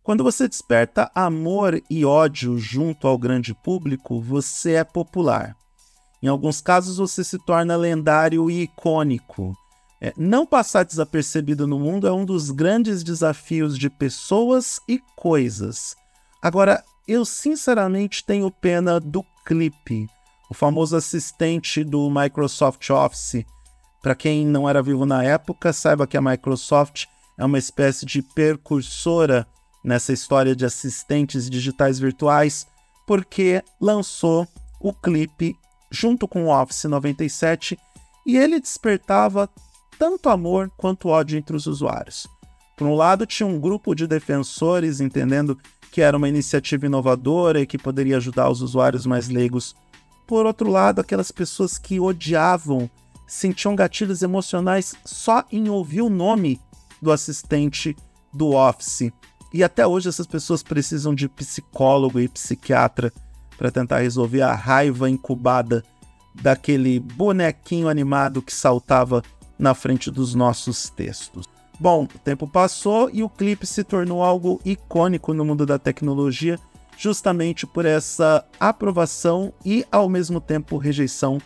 Quando você desperta amor e ódio junto ao grande público, você é popular. Em alguns casos, você se torna lendário e icônico. Não passar desapercebido no mundo é um dos grandes desafios de pessoas e coisas. Agora, eu sinceramente tenho pena do Clippy, o famoso assistente do Microsoft Office. Para quem não era vivo na época, saiba que a Microsoft é uma espécie de precursora nessa história de assistentes digitais virtuais, porque lançou o Clippy junto com o Office 97 e ele despertava tanto amor quanto ódio entre os usuários. Por um lado, tinha um grupo de defensores entendendo que era uma iniciativa inovadora e que poderia ajudar os usuários mais leigos. Por outro lado, aquelas pessoas que odiavam, sentiam gatilhos emocionais só em ouvir o nome do assistente do Office. E até hoje essas pessoas precisam de psicólogo e psiquiatra para tentar resolver a raiva incubada daquele bonequinho animado que saltava na frente dos nossos textos. Bom, o tempo passou e o Clippy se tornou algo icônico no mundo da tecnologia, justamente por essa aprovação e, ao mesmo tempo, rejeição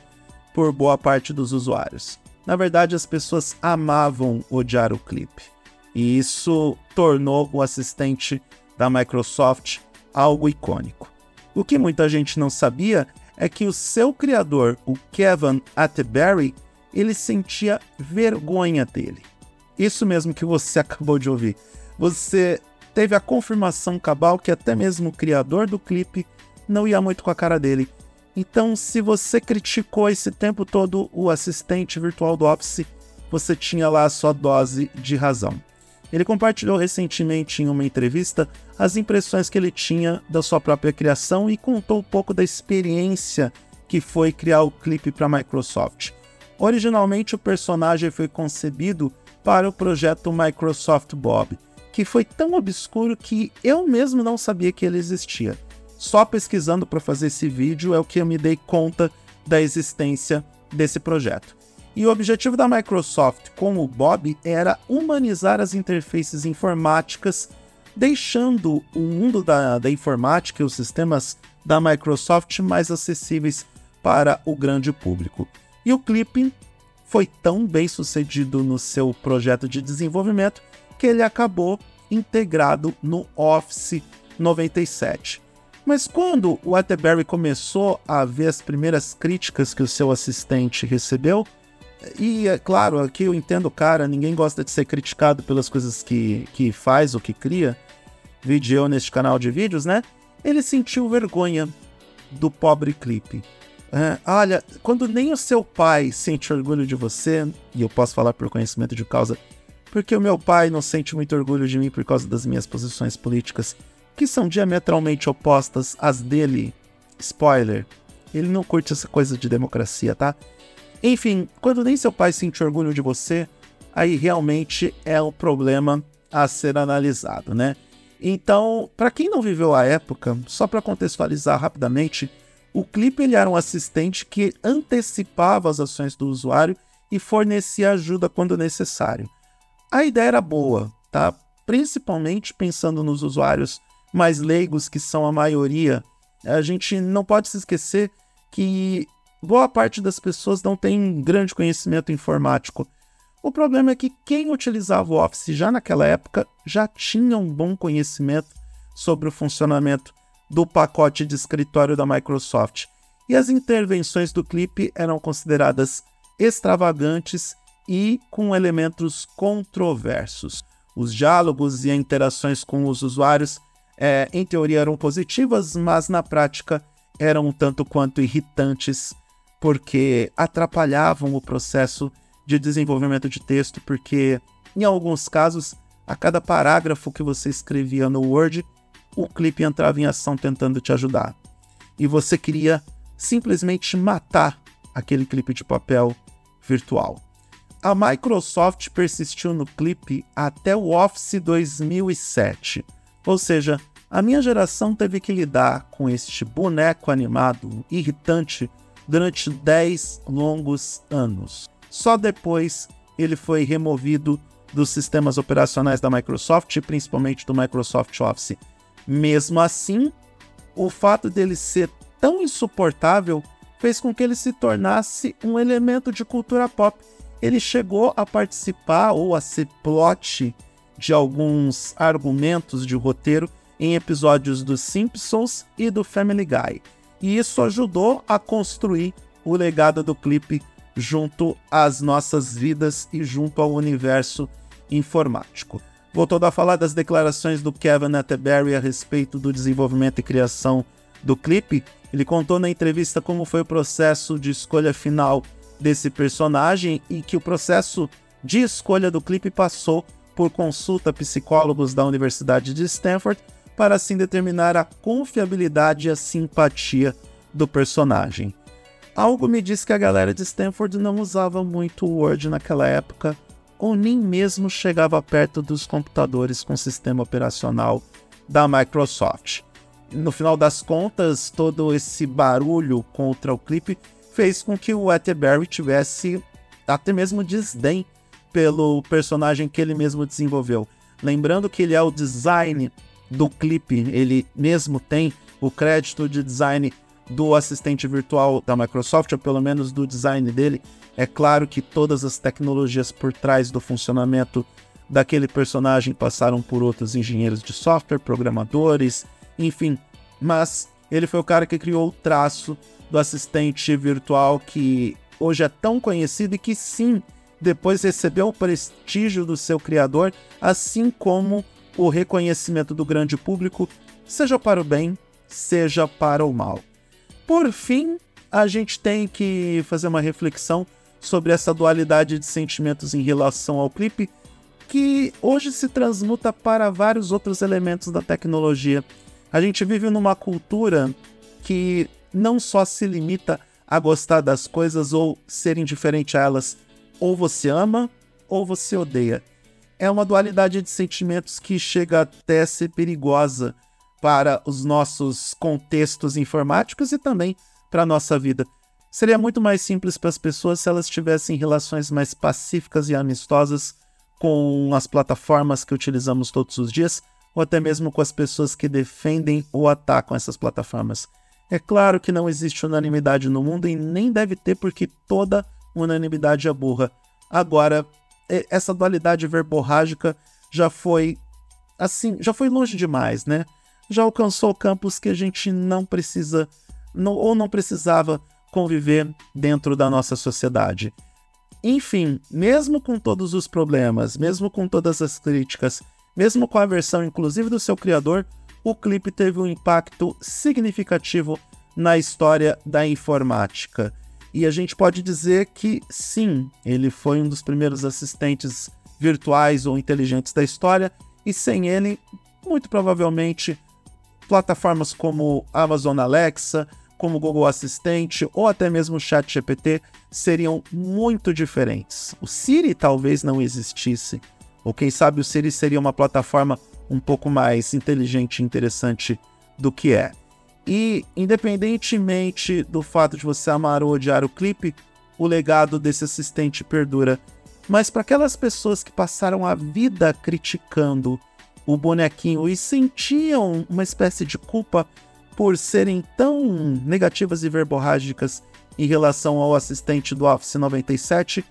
por boa parte dos usuários. Na verdade, as pessoas amavam odiar o Clippy, e isso tornou o assistente da Microsoft algo icônico. O que muita gente não sabia é que o seu criador, o Kevin Atterbury, ele sentia vergonha dele. Isso mesmo que você acabou de ouvir. Você teve a confirmação cabal que até mesmo o criador do Clippy não ia muito com a cara dele. Então, se você criticou esse tempo todo o assistente virtual do Office, você tinha lá a sua dose de razão. Ele compartilhou recentemente em uma entrevista as impressões que ele tinha da sua própria criação e contou um pouco da experiência que foi criar o Clippy para a Microsoft. Originalmente, o personagem foi concebido para o projeto Microsoft Bob, que foi tão obscuro que eu mesmo não sabia que ele existia. Só pesquisando para fazer esse vídeo é o que eu me dei conta da existência desse projeto. E o objetivo da Microsoft com o Bob era humanizar as interfaces informáticas, deixando o mundo da informática e os sistemas da Microsoft mais acessíveis para o grande público. E o Clippy foi tão bem sucedido no seu projeto de desenvolvimento que ele acabou integrado no Office 97. Mas quando o Atterbury começou a ver as primeiras críticas que o seu assistente recebeu, e é claro, aqui eu entendo o cara, ninguém gosta de ser criticado pelas coisas que faz ou que cria, vídeo eu neste canal de vídeos, né? Ele sentiu vergonha do pobre Clippy. Olha, quando nem o seu pai sente orgulho de você, e eu posso falar por conhecimento de causa, porque o meu pai não sente muito orgulho de mim por causa das minhas posições políticas, que são diametralmente opostas às dele. Spoiler, ele não curte essa coisa de democracia, tá? Enfim, quando nem seu pai sente orgulho de você, aí realmente é um problema a ser analisado, né? Então, para quem não viveu a época, só para contextualizar rapidamente, o Clippy ele era um assistente que antecipava as ações do usuário e fornecia ajuda quando necessário. A ideia era boa, tá? Principalmente pensando nos usuários mais leigos, que são a maioria. A gente não pode se esquecer que boa parte das pessoas não tem grande conhecimento informático. O problema é que quem utilizava o Office já naquela época já tinha um bom conhecimento sobre o funcionamento do pacote de escritório da Microsoft. E as intervenções do Clippy eram consideradas extravagantes e com elementos controversos. Os diálogos e interações com os usuários, em teoria, eram positivas, mas na prática eram um tanto quanto irritantes, porque atrapalhavam o processo de desenvolvimento de texto, porque, em alguns casos, a cada parágrafo que você escrevia no Word, o Clippy entrava em ação tentando te ajudar. E você queria simplesmente matar aquele Clippy de papel virtual. A Microsoft persistiu no Clippy até o Office 2007. Ou seja, a minha geração teve que lidar com este boneco animado irritante durante 10 longos anos. Só depois ele foi removido dos sistemas operacionais da Microsoft, principalmente do Microsoft Office. Mesmo assim, o fato dele ser tão insuportável fez com que ele se tornasse um elemento de cultura pop. Ele chegou a participar ou a ser plot de alguns argumentos de roteiro em episódios dos Simpsons e do Family Guy. E isso ajudou a construir o legado do Clippy junto às nossas vidas e junto ao universo informático. Voltando a falar das declarações do Kevin Atterbury a respeito do desenvolvimento e criação do Clippy, ele contou na entrevista como foi o processo de escolha final desse personagem e que o processo de escolha do Clippy passou por consulta a psicólogos da Universidade de Stanford para assim determinar a confiabilidade e a simpatia do personagem. Algo me diz que a galera de Stanford não usava muito o Word naquela época, ou nem mesmo chegava perto dos computadores com sistema operacional da Microsoft. No final das contas, todo esse barulho contra o Clippy fez com que o Atterbury tivesse até mesmo desdém pelo personagem que ele mesmo desenvolveu. Lembrando que ele é o design do Clippy, ele mesmo tem o crédito de design do assistente virtual da Microsoft, ou pelo menos do design dele. É claro que todas as tecnologias por trás do funcionamento daquele personagem passaram por outros engenheiros de software, programadores, enfim. Mas ele foi o cara que criou o traço do assistente virtual que hoje é tão conhecido e que sim, depois recebeu o prestígio do seu criador, assim como o reconhecimento do grande público, seja para o bem, seja para o mal. Por fim, a gente tem que fazer uma reflexão sobre essa dualidade de sentimentos em relação ao Clippy, que hoje se transmuta para vários outros elementos da tecnologia. A gente vive numa cultura que não só se limita a gostar das coisas ou ser indiferente a elas. Ou você ama, ou você odeia. É uma dualidade de sentimentos que chega até a ser perigosa para os nossos contextos informáticos e também para a nossa vida. Seria muito mais simples para as pessoas se elas tivessem relações mais pacíficas e amistosas com as plataformas que utilizamos todos os dias, ou até mesmo com as pessoas que defendem ou atacam essas plataformas. É claro que não existe unanimidade no mundo e nem deve ter, porque toda unanimidade é burra. Agora, essa dualidade verborrágica já foi longe demais, né? Já alcançou campos que a gente não precisa, não precisava conviver dentro da nossa sociedade. Enfim, mesmo com todos os problemas, mesmo com todas as críticas, mesmo com a versão inclusive do seu criador, o Clippy teve um impacto significativo na história da informática. E a gente pode dizer que sim, ele foi um dos primeiros assistentes virtuais ou inteligentes da história, e sem ele, muito provavelmente, plataformas como Amazon Alexa, como Google Assistente ou até mesmo o ChatGPT seriam muito diferentes. O Siri talvez não existisse, ou quem sabe o Siri seria uma plataforma um pouco mais inteligente e interessante do que é. E, independentemente do fato de você amar ou odiar o Clippy, o legado desse assistente perdura. Mas para aquelas pessoas que passaram a vida criticando o bonequinho e sentiam uma espécie de culpa por serem tão negativas e verborrágicas em relação ao assistente do Office 97,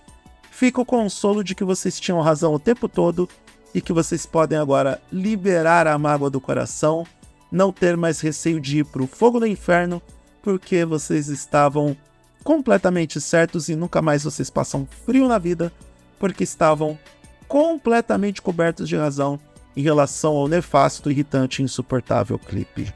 fica o consolo de que vocês tinham razão o tempo todo e que vocês podem agora liberar a mágoa do coração, não ter mais receio de ir para o fogo do inferno, porque vocês estavam completamente certos e nunca mais vocês passam frio na vida, porque estavam completamente cobertos de razão em relação ao nefasto, irritante e insuportável Clippy.